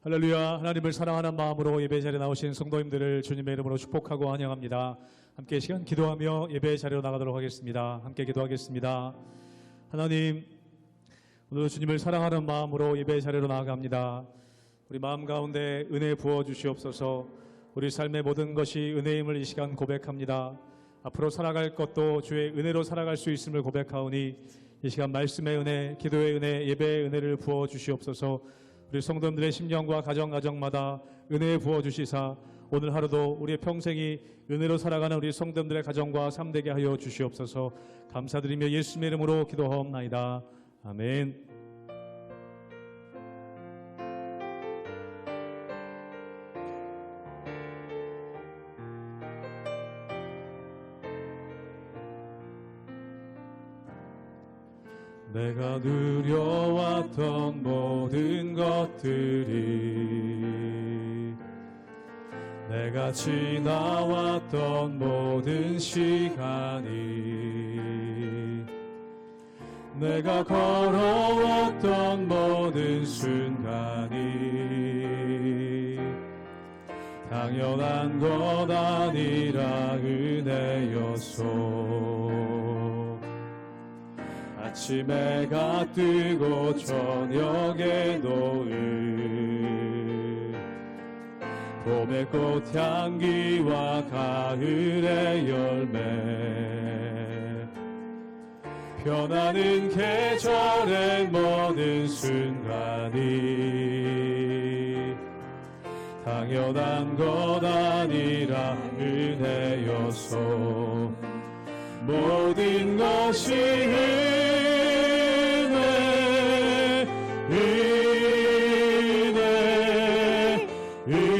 할렐루야. 하나님을 사랑하는 마음으로 예배 자리에 나오신 성도님들을 주님의 이름으로 축복하고 환영합니다. 함께 이 시간 기도하며 예배 자리로 나가도록 하겠습니다. 함께 기도하겠습니다. 하나님, 오늘 주님을 사랑하는 마음으로 예배 자리로 나아갑니다. 우리 마음 가운데 은혜 부어 주시옵소서. 우리 삶의 모든 것이 은혜임을 이 시간 고백합니다. 앞으로 살아갈 것도 주의 은혜로 살아갈 수 있음을 고백하오니 이 시간 말씀의 은혜, 기도의 은혜, 예배의 은혜를 부어 주시옵소서. 우리 성도님들의 심령과 가정마다 은혜 부어주시사 오늘 하루도 우리의 평생이 은혜로 살아가는 우리 성도님들의 가정과 삶 되게 하여 주시옵소서. 감사드리며 예수님의 이름으로 기도하옵나이다. 아멘. 내가 누려왔던 모든 것들이, 내가 지나왔던 모든 시간이, 내가 걸어왔던 모든 순간이 당연한 것 아니라 은혜였소. 아침에 해가 뜨고 저녁에 노을, 봄의 꽃향기와 가을의 열매, 변하는 계절의 모든 순간이 당연한 것 아니라 은혜였소. 모든 것이 은혜, 은혜, 은혜,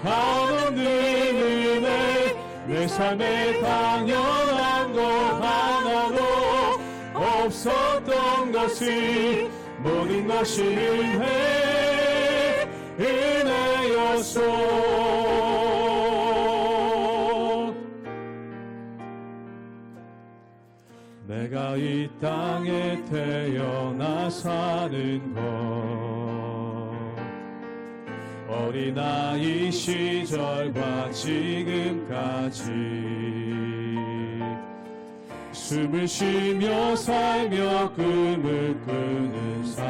한없는 은혜. 내 삶에 당연한 것 하나도 없었던 것이 모든 것이 은혜, 은혜였소. 내가 이 땅에 태어나 사는 것, 어린아이 시절과 지금까지 숨을 쉬며 살며 꿈을 꾸는 삶,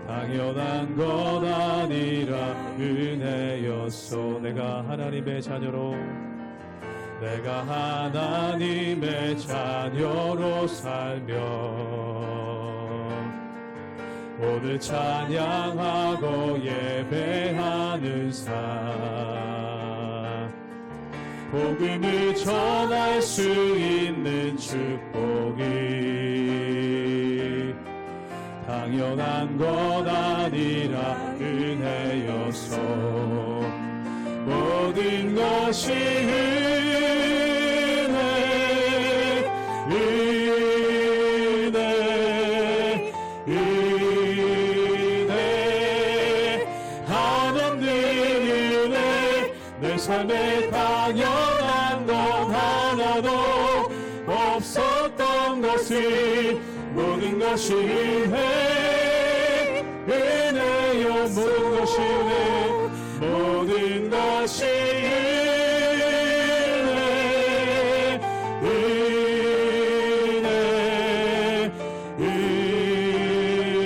당연한 것 아니라 은혜였소. 내가 하나님의 자녀로, 내가 하나님의 자녀로 살며 오늘 찬양하고 예배하는 삶, 복음을 전할 수 있는 축복이 당연한 것 아니라 은혜였소. 모든 것이 은혜, 은혜, 은혜, 한없는 은혜. 내 삶에 당연한 것 하나도 없었던 것이 모든 것이 은혜, 은혜요. 모든 것이 은혜, 모든 것이 은혜, 은혜,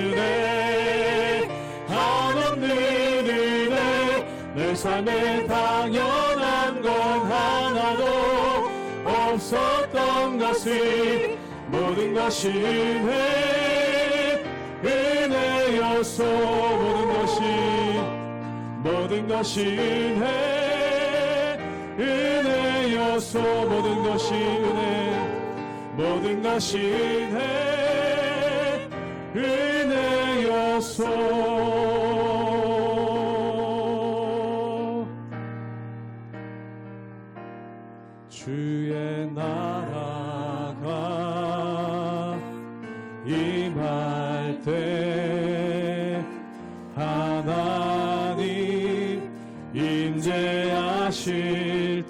은혜, 한없는 은혜. 내 삶에 당연한 것 하나도 없었던 것이 모든 것이 은혜, 은혜였소. 모든 것이 은혜, 은혜였소. 모든 것이 은혜, 모든 것이 은혜, 은혜였소. 주의 나라가 임할 때 하나님 임재하실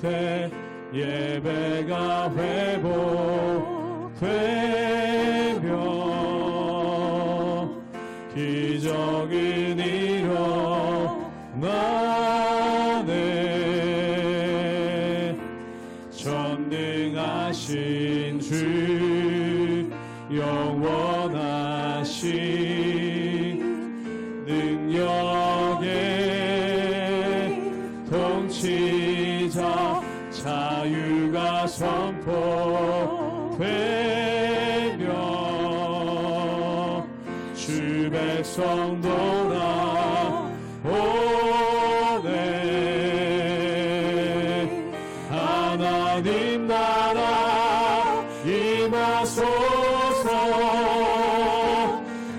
때 예배가 회복되며 일어나네. 전능하신 주 영원하신 능력의 통치자 자유가 선포되며 주 백성 돌아오네. 하나님 나라 임하소서.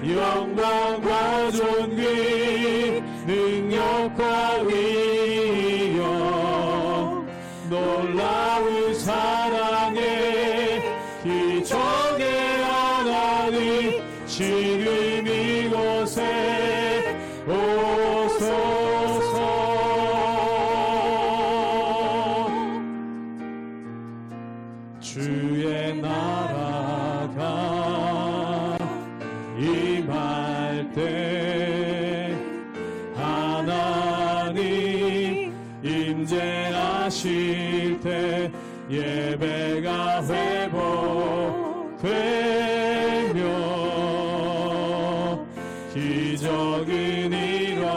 영광과 존귀 능력과 위엄 놀라운 사랑의 기적의 하나님 지금 이곳에 오소서. 주의 나라가 임할 때 하나님 임재하실 때 예배가 회복되며 기적은 일어나네.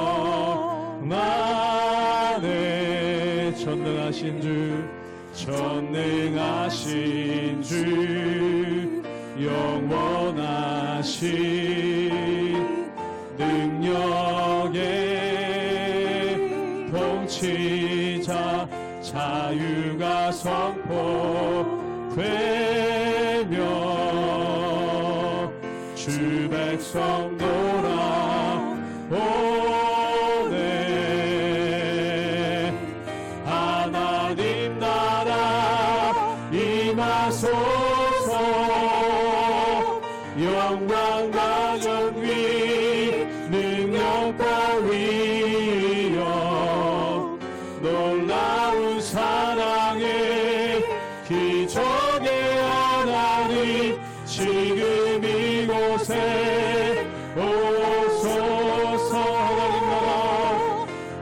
전능하신 주 영원하신 능력의 통치자 자유가 선포되며 주 백성 돌아오네. 하나님 나라 임하소서. 영광과 존귀 능력과 위엄 놀라운 사랑의 기적의 하나님 지금 이곳에 오소서.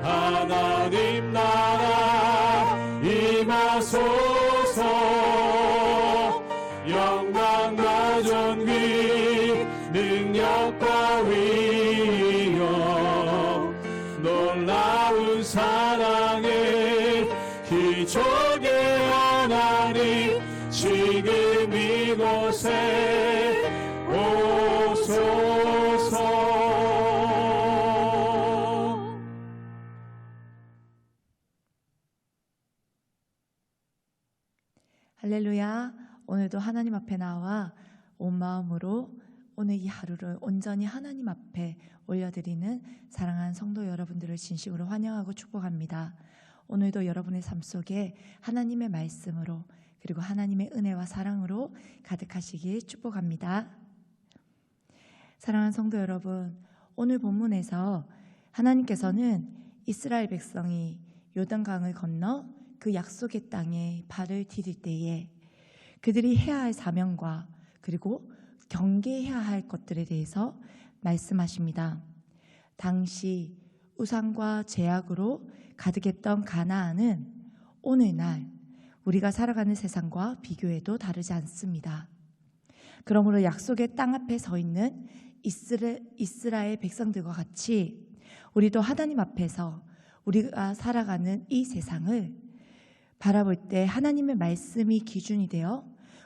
하나님 나라 임하소서. 영광과 존귀 능력과 위엄 놀라운 사랑의 기적의 하나님 지금 이곳에 오소서. 할렐루야. 오늘도 하나님 앞에 나와 온 마음으로 오늘 이 하루를 온전히 하나님 앞에 올려드리는 사랑하는 성도 여러분들을 진심으로 환영하고 축복합니다. 오늘도 여러분의 삶 속에 하나님의 말씀으로 그리고 하나님의 은혜와 사랑으로 가득하시길 축복합니다. 사랑하는 성도 여러분, 오늘 본문에서 하나님께서는 이스라엘 백성이 요단강을 건너 그 약속의 땅에 발을 디딜 때에 그들이 해야 할 사명과 그리고 경계해야 할 것들에 대해서 말씀하십니다. 당시 우상과 제약으로 가득했던 가나안은 오늘날 우리가 살아가는 세상과 비교해도 다르지 않습니다. 그러므로 약속의 땅 앞에 서 있는 이스라엘 백성들과 같이 우리도 하나님 앞에서 우리가 살아가는 이 세상을 바라볼 때 하나님의 말씀이 기준이 되어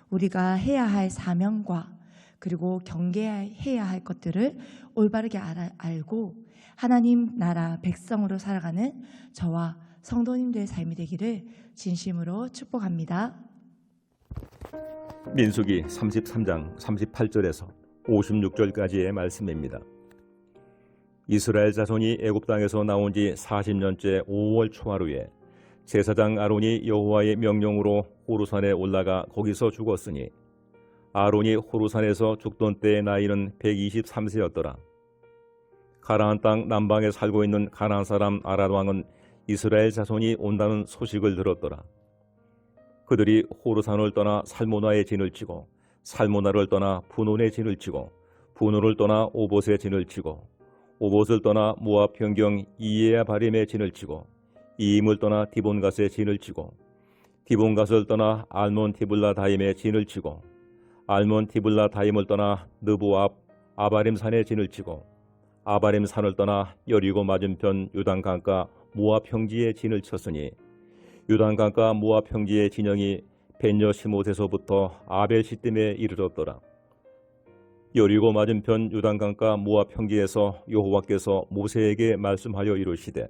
우리가 해야 할 사명과 그리고 경계해야 할 것들을 올바르게 알고 하나님 나라 백성으로 살아가는 저와 성도님들의 삶이 되기를 진심으로 축복합니다. 민수기 33장 38절에서 56절까지의 말씀입니다. 이스라엘 자손이 애굽 땅에서 나온 지 40년째 5월 초하루에 제사장 아론이 여호와의 명령으로 호르산에 올라가 거기서 죽었으니 아론이 호르산에서 죽던 때의 나이는 123세였더라. 가나안 땅 남방에 살고 있는 가나안 사람 아란 왕은 이스라엘 자손이 온다는 소식을 들었더라. 그들이 호르산을 떠나 살모나의 진을 치고 살모나를 떠나 분온의 진을 치고 분온을 떠나 오봇의 진을 치고 오봇을 떠나 모압 평경 이에야 바림에 진을 치고 이임을 떠나 디본갓에 진을 치고 디본갓을 떠나 알몬 디블라 다임에 진을 치고 알몬 디블라 다임을 떠나 느보 앞 아바림 산에 진을 치고 아바림 산을 떠나 여리고 맞은편 요단 강가 모압 평지에 진을 쳤으니 요단 강가 모압 평지의 진영이 벤여 시못에서부터 아벨 시뜸에 이르렀더라. 여리고 맞은편 요단 강가 모압 평지에서 여호와께서 모세에게 말씀하여 이르시되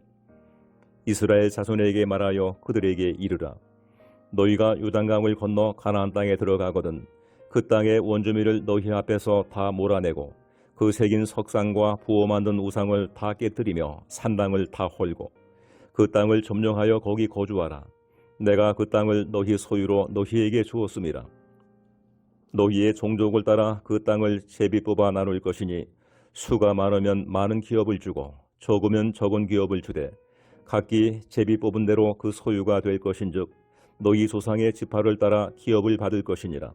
이스라엘 자손에게 말하여 그들에게 이르라. 너희가 요단강을 건너 가나안 땅에 들어가거든 그 땅의 원주민을 너희 앞에서 다 몰아내고 그 새긴 석상과 부어 만든 우상을 다 깨뜨리며 산당을 다 헐고 그 땅을 점령하여 거기 거주하라. 내가 그 땅을 너희 소유로 너희에게 주었음이라. 너희의 종족을 따라 그 땅을 제비 뽑아 나눌 것이니 수가 많으면 많은 기업을 주고 적으면 적은 기업을 주되 각기 제비 뽑은 대로 그 소유가 될 것인즉 너희 조상의 지파를 따라 기업을 받을 것이니라.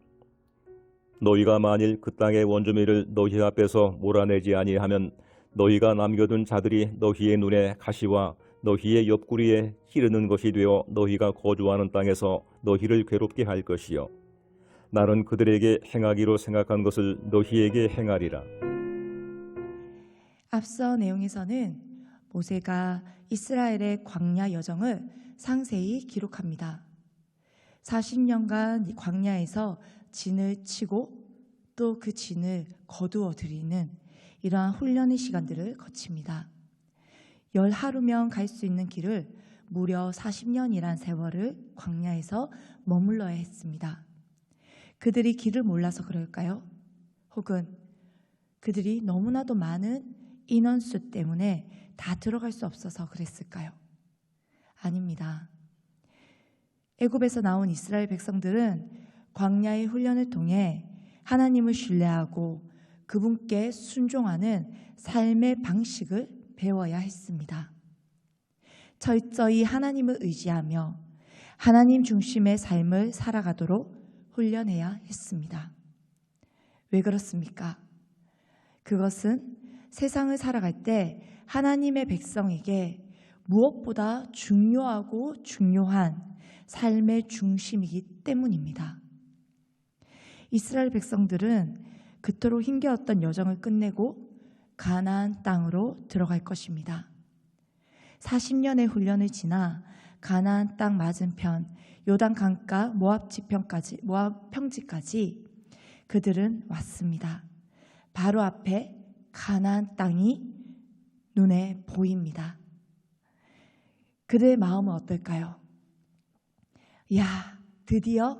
너희가 만일 그 땅의 원주민을 너희 앞에서 몰아내지 아니하면 너희가 남겨둔 자들이 너희의 눈에 가시와 너희의 옆구리에 기르는 것이 되어 너희가 거주하는 땅에서 너희를 괴롭게 할 것이요 나는 그들에게 행하기로 생각한 것을 너희에게 행하리라. 앞서 내용에서는 모세가 이스라엘의 광야 여정을 상세히 기록합니다. 40년간 광야에서 진을 치고 또 그 진을 거두어 들이는 이러한 훈련의 시간들을 거칩니다. 10하루면 갈 수 있는 길을 무려 40년이란 세월을 광야에서 머물러야 했습니다. 그들이 길을 몰라서 그럴까요? 혹은 그들이 너무나도 많은 인원수 때문에 다 들어갈 수 없어서 그랬을까요? 아닙니다. 애굽에서 나온 이스라엘 백성들은 광야의 훈련을 통해 하나님을 신뢰하고 그분께 순종하는 삶의 방식을 배워야 했습니다. 철저히 하나님을 의지하며 하나님 중심의 삶을 살아가도록 훈련해야 했습니다. 왜 그렇습니까? 그것은 세상을 살아갈 때 하나님의 백성에게 무엇보다 중요하고 중요한 삶의 중심이기 때문입니다. 이스라엘 백성들은 그토록 힘겨웠던 여정을 끝내고 가나안 땅으로 들어갈 것입니다. 40년의 훈련을 지나 가나안 땅 맞은편 요단 강가 모압 평지까지 그들은 왔습니다. 바로 앞에 가나안 땅이 눈에 보입니다. 그들의 마음은 어떨까요? 야, 드디어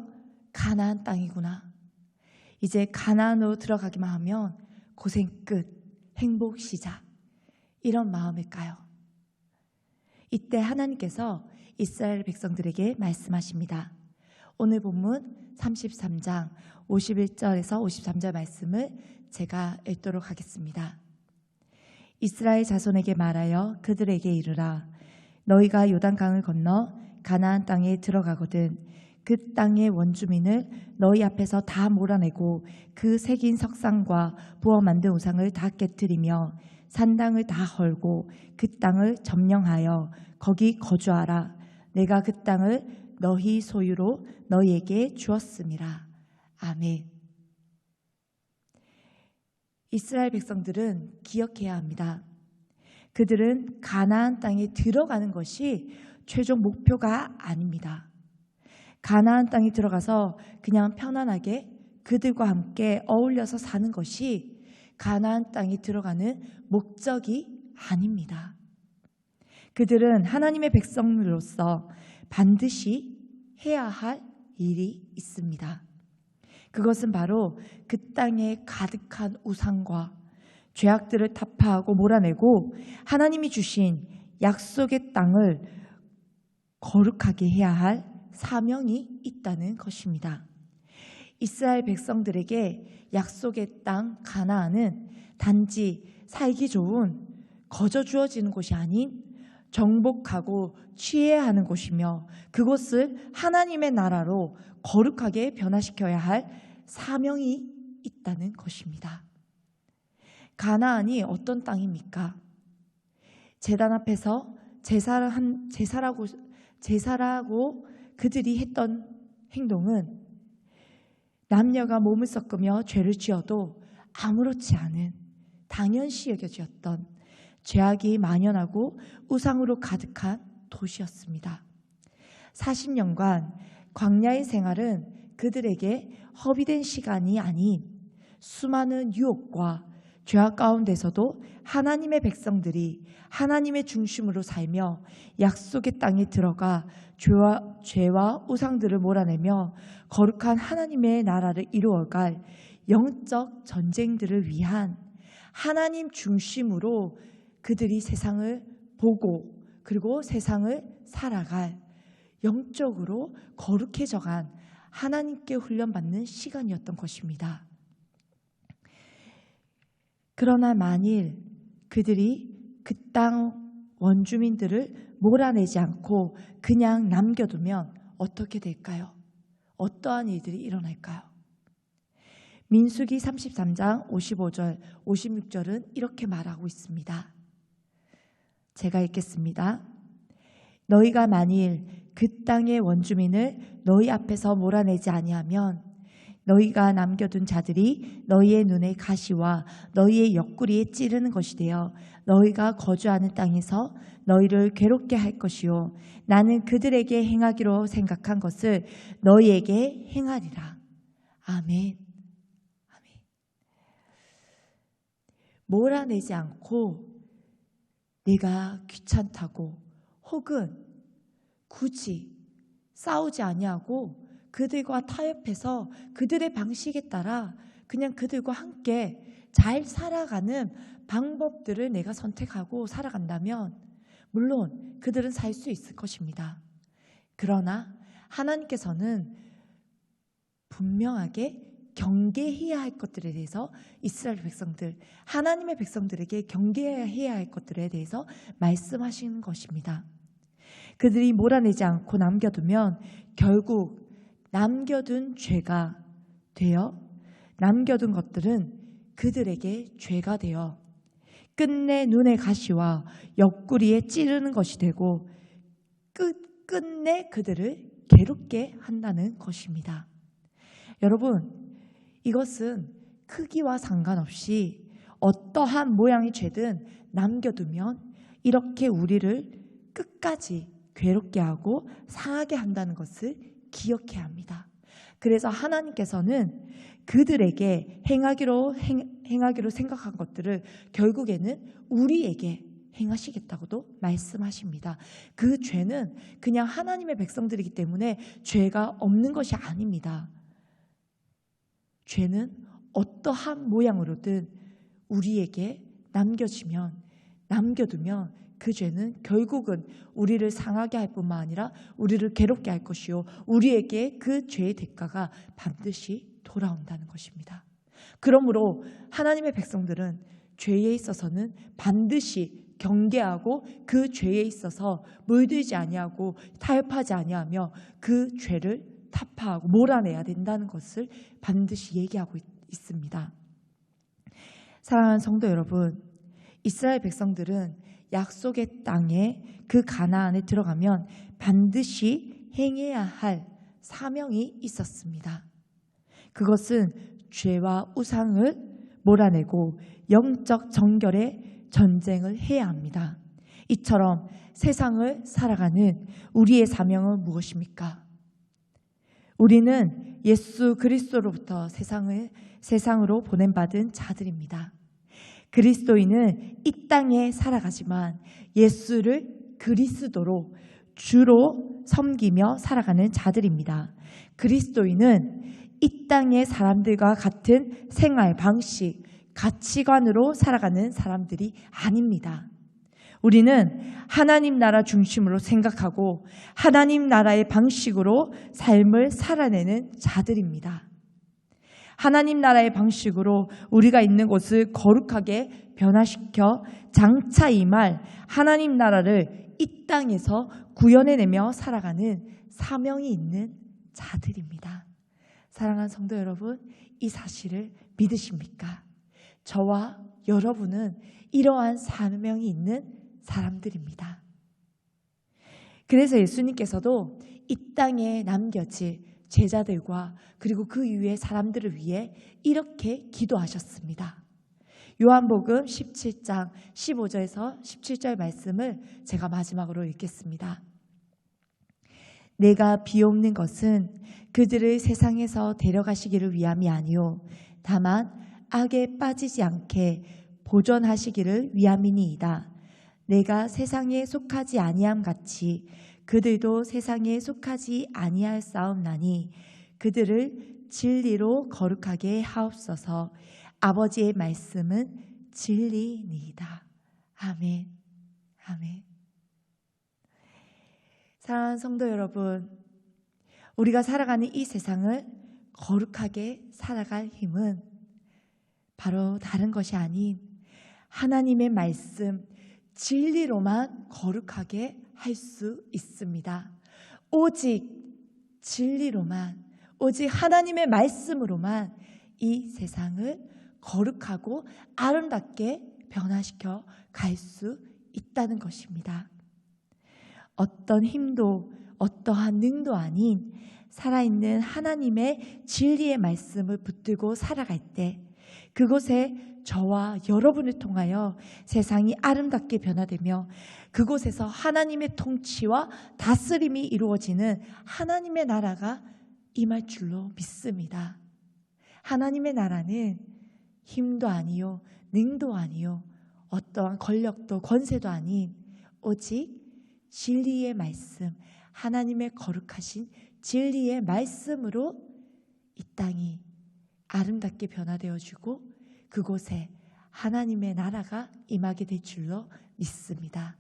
가나안 땅이구나. 이제 가나안으로 들어가기만 하면 고생 끝, 행복 시작. 이런 마음일까요? 이때 하나님께서 이스라엘 백성들에게 말씀하십니다. 오늘 본문 33장 51절에서 53절 말씀을 제가 읽도록 하겠습니다. 이스라엘 자손에게 말하여 그들에게 이르라. 너희가 요단강을 건너 가나안 땅에 들어가거든 그 땅의 원주민을 너희 앞에서 다 몰아내고 그 새긴 석상과 부어 만든 우상을 다 깨뜨리며 산당을 다 헐고 그 땅을 점령하여 거기 거주하라. 내가 그 땅을 너희 소유로 너희에게 주었음이라. 아멘. 이스라엘 백성들은 기억해야 합니다. 그들은 가나안 땅에 들어가는 것이 최종 목표가 아닙니다. 가나안 땅에 들어가서 그냥 편안하게 그들과 함께 어울려서 사는 것이 가나안 땅에 들어가는 목적이 아닙니다. 그들은 하나님의 백성으로서 반드시 해야 할 일이 있습니다. 그것은 바로 그 땅에 가득한 우상과 죄악들을 타파하고 몰아내고 하나님이 주신 약속의 땅을 거룩하게 해야 할 사명이 있다는 것입니다. 이스라엘 백성들에게 약속의 땅 가나안은 단지 살기 좋은 거저 주어지는 곳이 아닌 정복하고 취해야 하는 곳이며 그곳을 하나님의 나라로 거룩하게 변화시켜야 할 사명이 있다는 것입니다. 가나안이 어떤 땅입니까? 제단 앞에서 제사라고 그들이 했던 행동은 남녀가 몸을 섞으며 죄를 지어도 아무렇지 않은 당연시 여겨졌던 죄악이 만연하고 우상으로 가득한 도시였습니다. 40년간 광야의 생활은 그들에게 허비된 시간이 아닌 수많은 유혹과 죄악 가운데서도 하나님의 백성들이 하나님의 중심으로 살며 약속의 땅에 들어가 죄와 우상들을 몰아내며 거룩한 하나님의 나라를 이루어갈 영적 전쟁들을 위한 하나님 중심으로 그들이 세상을 보고 그리고 세상을 살아갈 영적으로 거룩해져간 하나님께 훈련받는 시간이었던 것입니다. 그러나 만일 그들이 그 땅 원주민들을 몰아내지 않고 그냥 남겨두면 어떻게 될까요? 어떠한 일들이 일어날까요? 민수기 33장 55절, 56절은 이렇게 말하고 있습니다. 제가 읽겠습니다. 너희가 만일 그 땅의 원주민을 너희 앞에서 몰아내지 아니하면 너희가 남겨둔 자들이 너희의 눈에 가시와 너희의 옆구리에 찌르는 것이 되어 너희가 거주하는 땅에서 너희를 괴롭게 할 것이요 나는 그들에게 행하기로 생각한 것을 너희에게 행하리라. 아멘. 아멘. 몰아내지 않고 내가 귀찮다고 혹은 굳이 싸우지 아니하고 그들과 타협해서 그들의 방식에 따라 그냥 그들과 함께 잘 살아가는 방법들을 내가 선택하고 살아간다면 물론 그들은 살 수 있을 것입니다. 그러나 하나님께서는 분명하게 경계해야 할 것들에 대해서 이스라엘 백성들, 하나님의 백성들에게 경계해야 할 것들에 대해서 말씀하시는 것입니다. 그들이 몰아내지 않고 남겨두면 결국 남겨둔 죄가 되어 남겨둔 것들은 그들에게 죄가 되어 끝내 눈의 가시와 옆구리에 찌르는 것이 되고 끝내 그들을 괴롭게 한다는 것입니다. 여러분, 이것은 크기와 상관없이 어떠한 모양의 죄든 남겨두면 이렇게 우리를 끝까지 괴롭게 하고 상하게 한다는 것을 기억해야 합니다. 그래서 하나님께서는 그들에게 행하기로 생각한 것들을 결국에는 우리에게 행하시겠다고도 말씀하십니다. 그 죄는 그냥 하나님의 백성들이기 때문에 죄가 없는 것이 아닙니다. 죄는 어떠한 모양으로든 우리에게 남겨두면 그 죄는 결국은 우리를 상하게 할 뿐만 아니라 우리를 괴롭게 할 것이요 우리에게 그 죄의 대가가 반드시 돌아온다는 것입니다. 그러므로 하나님의 백성들은 죄에 있어서는 반드시 경계하고 그 죄에 있어서 물들지 아니하고 타협하지 아니하며 그 죄를 타파하고 몰아내야 된다는 것을 반드시 얘기하고 있습니다. 사랑하는 성도 여러분, 이스라엘 백성들은 약속의 땅에 그 가나안에 들어가면 반드시 행해야 할 사명이 있었습니다. 그것은 죄와 우상을 몰아내고 영적 정결의 전쟁을 해야 합니다. 이처럼 세상을 살아가는 우리의 사명은 무엇입니까? 우리는 예수 그리스도로부터 세상으로 보냄받은 자들입니다. 그리스도인은 이 땅에 살아가지만 예수를 그리스도로 주로 섬기며 살아가는 자들입니다. 그리스도인은 이 땅의 사람들과 같은 생활 방식, 가치관으로 살아가는 사람들이 아닙니다. 우리는 하나님 나라 중심으로 생각하고 하나님 나라의 방식으로 삶을 살아내는 자들입니다. 하나님 나라의 방식으로 우리가 있는 곳을 거룩하게 변화시켜 장차 임할 하나님 나라를 이 땅에서 구현해내며 살아가는 사명이 있는 자들입니다. 사랑하는 성도 여러분, 이 사실을 믿으십니까? 저와 여러분은 이러한 사명이 있는 사람들입니다. 그래서 예수님께서도 이 땅에 남겨질 제자들과 그리고 그 이후의 사람들을 위해 이렇게 기도하셨습니다. 요한복음 17장 15절에서 17절 말씀을 제가 마지막으로 읽겠습니다. 내가 비옵는 것은 그들을 세상에서 데려가시기를 위함이 아니요 다만 악에 빠지지 않게 보존하시기를 위함이니이다. 내가 세상에 속하지 아니함 같이 그들도 세상에 속하지 아니할 싸움나니 그들을 진리로 거룩하게 하옵소서. 아버지의 말씀은 진리니이다. 아멘. 아멘. 사랑하는 성도 여러분, 우리가 살아가는 이 세상을 거룩하게 살아갈 힘은 바로 다른 것이 아닌 하나님의 말씀, 진리로만 거룩하게 할 수 있습니다. 오직 진리로만, 오직 하나님의 말씀으로만 이 세상을 거룩하고 아름답게 변화시켜 갈 수 있다는 것입니다. 어떤 힘도 어떠한 능도 아닌 살아있는 하나님의 진리의 말씀을 붙들고 살아갈 때 그곳에 저와 여러분을 통하여 세상이 아름답게 변화되며 그곳에서 하나님의 통치와 다스림이 이루어지는 하나님의 나라가 임할 줄로 믿습니다. 하나님의 나라는 힘도 아니요 능도 아니요 어떠한 권력도 권세도 아닌 오직 진리의 말씀, 하나님의 거룩하신 진리의 말씀으로 이 땅이 아름답게 변화되어지고 그곳에 하나님의 나라가 임하게 될 줄로 믿습니다.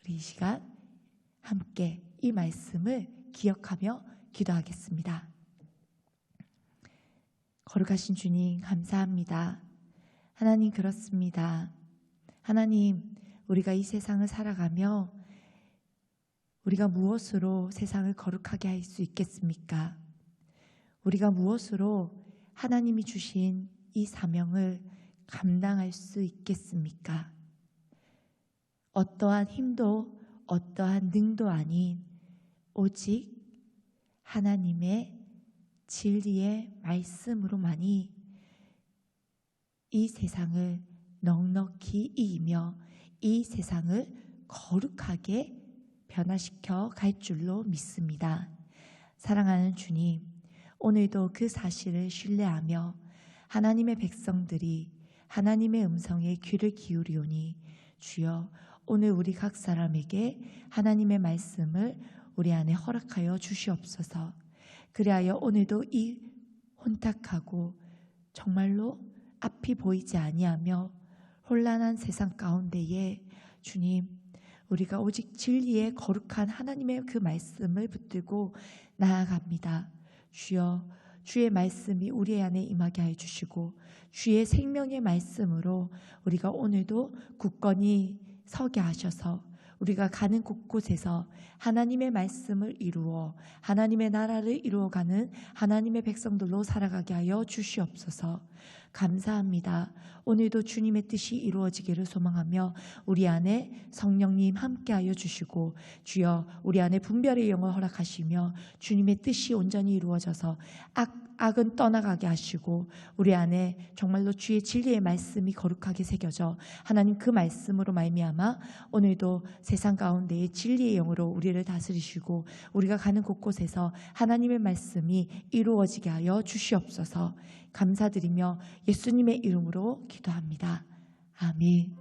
우리 이 시간 함께 이 말씀을 기억하며 기도하겠습니다. 거룩하신 주님 감사합니다. 하나님 그렇습니다. 하나님 우리가 이 세상을 살아가며 우리가 무엇으로 세상을 거룩하게 할 수 있겠습니까? 우리가 무엇으로 하나님이 주신 이 사명을 감당할 수 있겠습니까? 어떠한 힘도 어떠한 능도 아닌 오직 하나님의 진리의 말씀으로만이 이 세상을 넉넉히 이기며 이 세상을 거룩하게 변화시켜 갈 줄로 믿습니다. 사랑하는 주님, 오늘도 그 사실을 신뢰하며 하나님의 백성들이 하나님의 음성에 귀를 기울이오니 주여 오늘 우리 각 사람에게 하나님의 말씀을 우리 안에 허락하여 주시옵소서. 그리하여 오늘도 이 혼탁하고 정말로 앞이 보이지 아니하며 혼란한 세상 가운데에 주님 우리가 오직 진리의 거룩한 하나님의 그 말씀을 붙들고 나아갑니다. 주여 주의 말씀이 우리 안에 임하게 해주시고 주의 생명의 말씀으로 우리가 오늘도 굳건히 서게 하셔서 우리가 가는 곳곳에서 하나님의 말씀을 이루어 하나님의 나라를 이루어가는 하나님의 백성들로 살아가게 하여 주시옵소서. 감사합니다. 오늘도 주님의 뜻이 이루어지기를 소망하며 우리 안에 성령님 함께하여 주시고 주여 우리 안에 분별의 영을 허락하시며 주님의 뜻이 온전히 이루어져서 악은 떠나가게 하시고 우리 안에 정말로 주의 진리의 말씀이 거룩하게 새겨져 하나님 그 말씀으로 말미암아 오늘도 세상 가운데의 진리의 영으로 우리를 다스리시고 우리가 가는 곳곳에서 하나님의 말씀이 이루어지게 하여 주시옵소서. 감사드리며 예수님의 이름으로 기도합니다. 아멘.